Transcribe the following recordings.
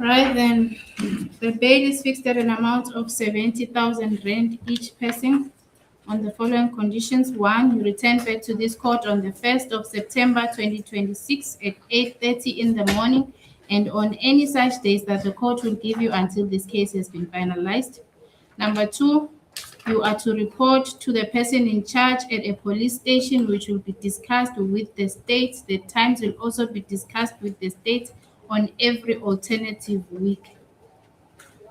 Right then, the bail is fixed at an amount of 70,000 rand each person on the following conditions. One, you return back to this court on the 1st of September 2026 at 8:30 in the morning and on any such days that the court will give you until this case has been finalized. Number two, you are to report to the person in charge at a police station, which will be discussed with the state. The times will also be discussed with the state on every alternative week.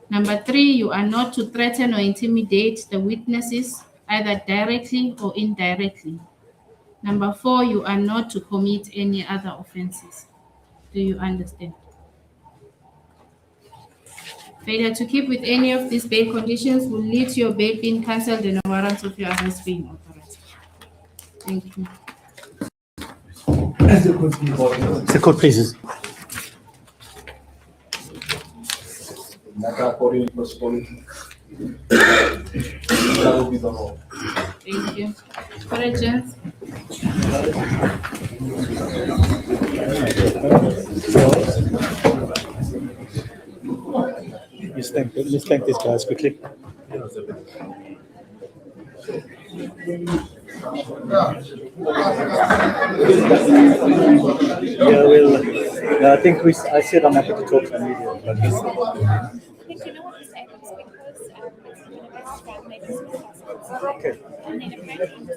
Number three, you are not to threaten or intimidate the witnesses, either directly or indirectly. Number four, you are not to commit any other offenses. Do you understand? Failure to keep with any of these bail conditions will lead to your bail being cancelled and a warrant of your arrest being authorized. Thank you. The court pleases. That will be the law. Thank you. Corrections. Let's thank these guys quickly. Yeah, well, I think I said I'm happy to talk to the media. But I think you know what this happens because okay, and then apparently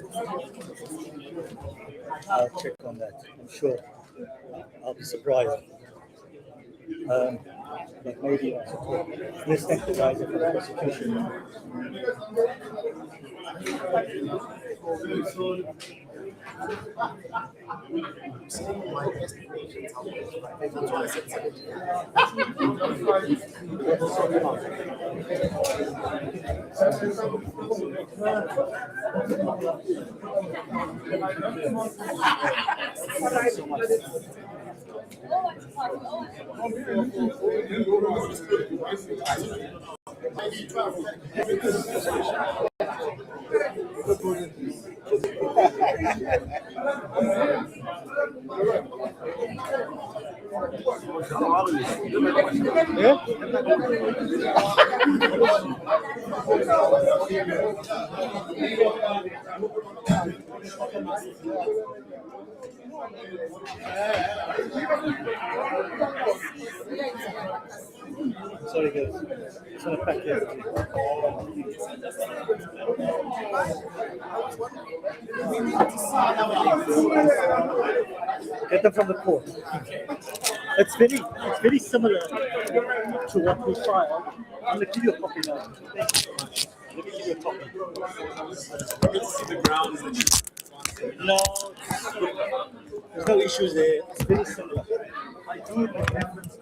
I'll check on that. I'm sure. I'll be surprised. But maybe let's thank the guys for the prosecution. Sorry guys, it's not back here. Get them from the court. It's very similar to what we filed. I'm going to give you a copy now. Thank you. Let me give you a copy. No, there's no issues there. It's very similar. I do make reference to.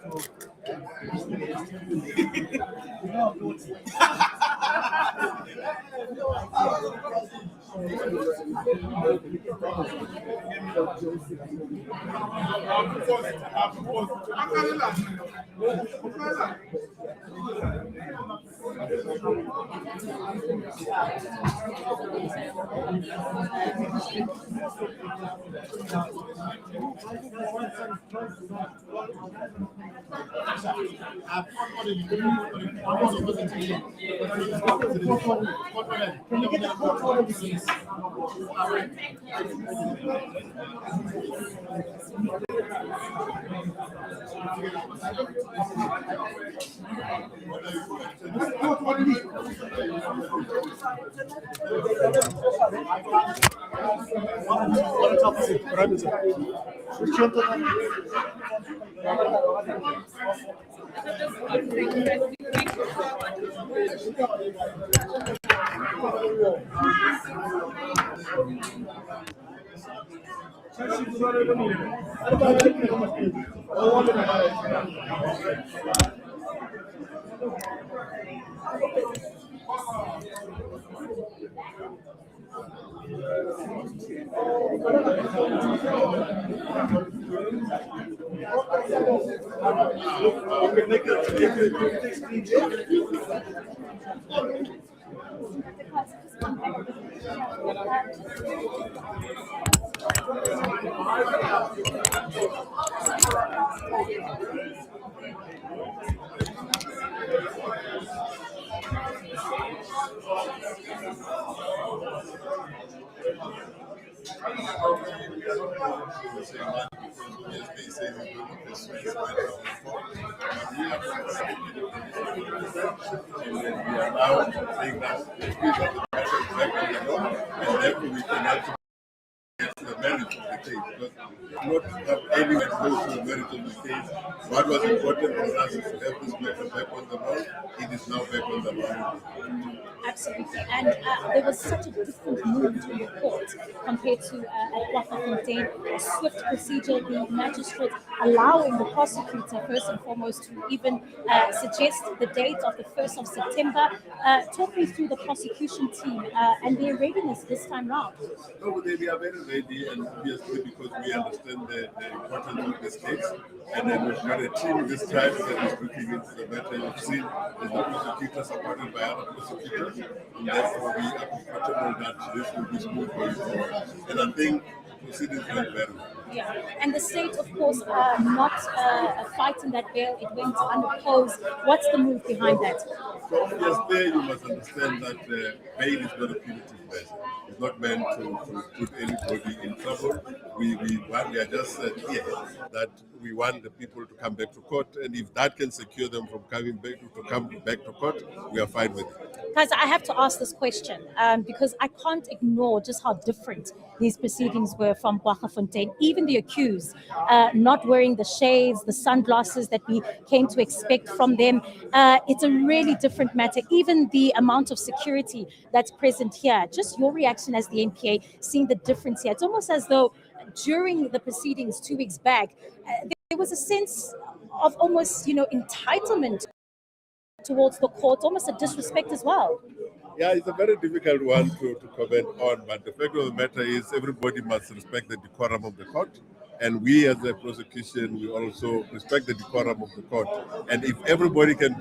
The merit of the case, because not have anyone close to the merit of the case. What was important for us is to have this matter back on the road. It is now back on the road. Absolutely. And there was such a different mood in the court compared to at Kwaggafontein. A swift procedure, the magistrate allowing the prosecutor, first and foremost, to even suggest the date of the 1st of September. Talk me through the prosecution team and their readiness this time round. No, they are very ready, and obviously because we understand the importance of this case. And then we've got a team this time that is looking into the matter. You've seen there's a prosecutor supported by other prosecutors, and therefore we are comfortable that this will be smooth going forward. And I think proceedings went very well. Yeah, and the state, of course, not fighting that bail. It went unopposed. What's the move behind that? So obviously you must understand that bail is not a punitive measure. It's not meant to put anybody in trouble. We are just here that we want the people to come back to court, and if that can secure them from coming back to court, we are fine with it. Guys, I have to ask this question because I can't ignore just how different these proceedings were from Kwaggafontein. Even the accused not wearing the shades, the sunglasses that we came to expect from them. It's a really different matter. Even the amount of security that's present here. Just your reaction as the MPA, seeing the difference here. It's almost as though during the proceedings 2 weeks back, there was a sense of almost, entitlement towards the court, almost a disrespect as well. Yeah, it's a very difficult one to comment on, but the fact of the matter is everybody must respect the decorum of the court. And we as a prosecution, we also respect the decorum of the court. And if everybody can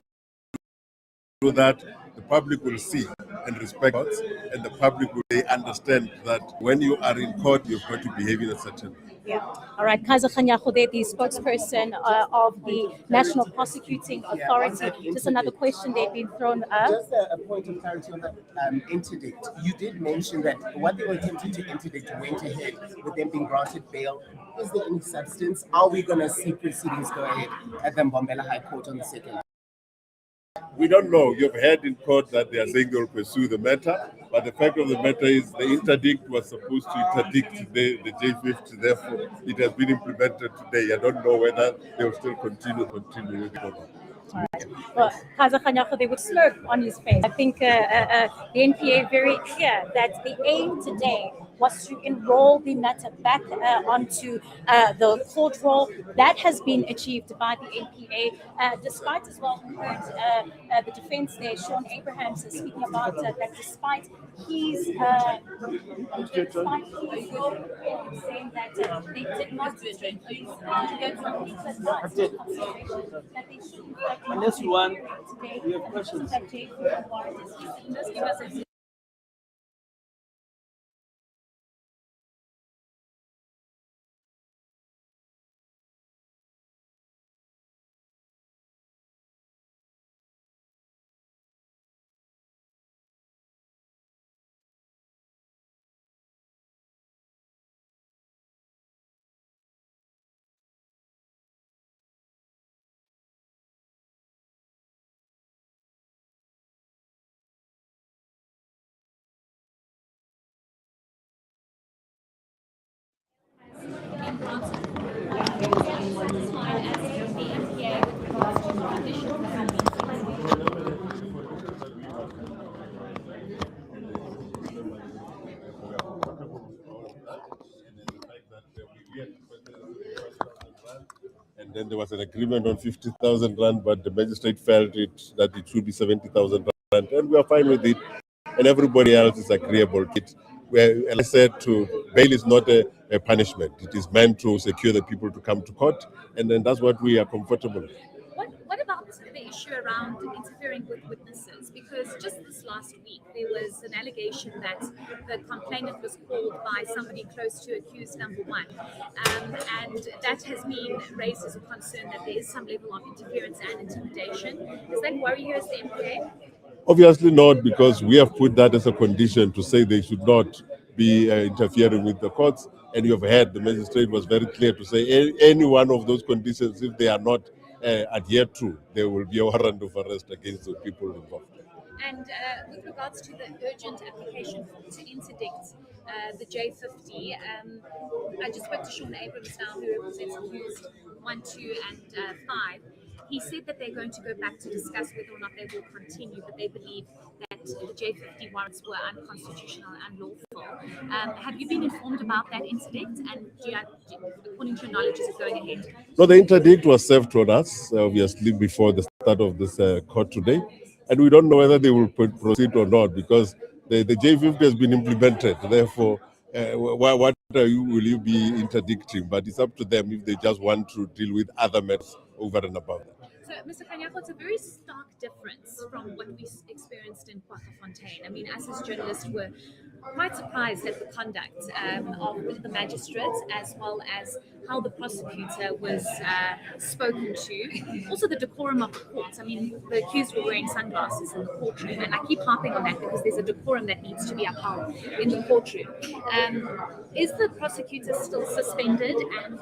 do that, the public will see and respect courts, and the public will understand that when you are in court, you've got to behave in a certain way. Yeah. All right. Kaiser Khanyakhode, the spokesperson of the National Prosecuting Authority. Just another question they've been thrown up. Just a point of clarity on that interdict. You did mention that what they were attempting to interdict went ahead with them being granted bail. Is there any substance? Are we going to see proceedings go ahead at the Mpumalanga High Court on the 2nd? We don't know. You've heard in court that they are saying they'll pursue the matter, but the fact of the matter is the interdict was supposed to interdict the J50, therefore it has been implemented today. I don't know whether they will still continue with it or not. All right. Well, Kaiser Khanyakhode would smirk on his face. I think the NPA very clear that the aim today was to enroll the matter back onto the court roll. That has been achieved by the NPA, despite as well, we heard the defense there, Sean Abrahams, speaking about that despite his saying that they did not take these that they should Unless you want, we have questions. And then there was an agreement on 50,000 rand, but the magistrate felt that it should be 70,000 rand, and we are fine with it. And everybody else is agreeable. As I said, bail is not a punishment. It is meant to secure the people to come to court, and then that's what we are comfortable with. What about the issue around interfering with witnesses? Because just this last week, there was an allegation that the complainant was called by somebody close to accused number one. And that has been raised as a concern that there is some level of interference and intimidation. Does that worry you as the MPA? Obviously not, because we have put that as a condition to say they should not be interfering with the courts. And you have heard the magistrate was very clear to say any one of those conditions, if they are not adhered to, there will be a warrant of arrest against the people involved. And with regards to the urgent application to interdict the J50, I just spoke to Sean Abrams now, who represents accused 1, 2, and 5. He said that they're going to go back to discuss whether or not they will continue, but they believe that the J50 warrants were unconstitutional and unlawful. Have you been informed about that interdict? And according to your knowledge, is it going ahead? No, the interdict was served on us, obviously, before the start of this court today. And we don't know whether they will proceed or not, because the J50 has been implemented. Therefore, what will you be interdicting? But it's up to them if they just want to deal with other matters over and above that. So, Mr. Kanyako, it's a very stark difference from what we experienced in Kwaggafontein. I mean, us as journalists were quite surprised at the conduct of the magistrates, as well as how the prosecutor was spoken to. Also, the decorum of the court. I mean, the accused were wearing sunglasses in the courtroom, and I keep harping on that because there's a decorum that needs to be upheld in the courtroom. Is the prosecutor still suspended, and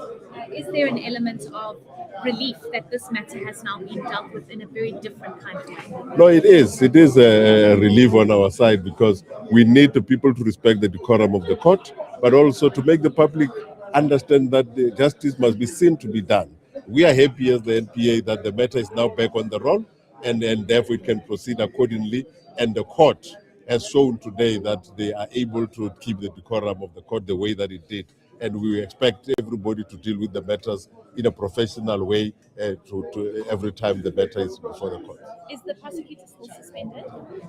is there an element of relief that this matter has now been dealt with in a very different kind of way? No, it is. It is a relief on our side, because we need the people to respect the decorum of the court, but also to make the public understand that the justice must be seen to be done. We are happy as the NPA that the matter is now back on the roll, and therefore it can proceed accordingly. And the court has shown today that they are able to keep the decorum of the court the way that it did. And we expect everybody to deal with the matters in a professional way to every time the matter is before the court. Is the prosecutor still suspended?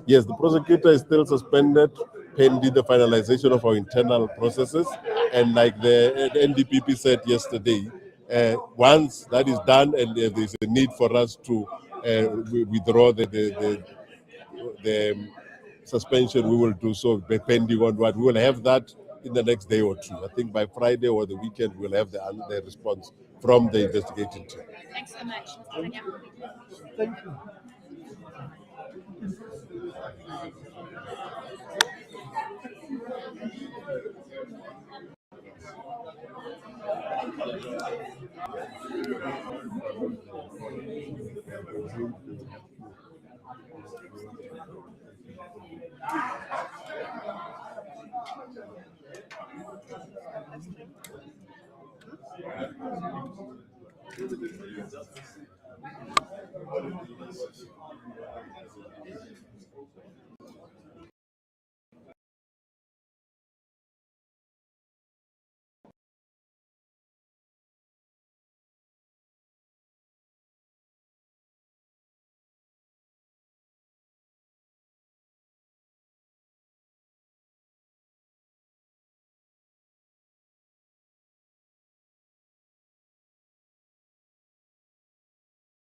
Yes, the prosecutor is still suspended pending the finalization of our internal processes. And like the NDPP said yesterday, once that is done and there's a need for us to withdraw the suspension, we will do so depending on what. We will have that in the next day or two. I think by Friday or the weekend, we'll have the response from the investigating team. Thanks so much, Mr. Kanyako. Thank you.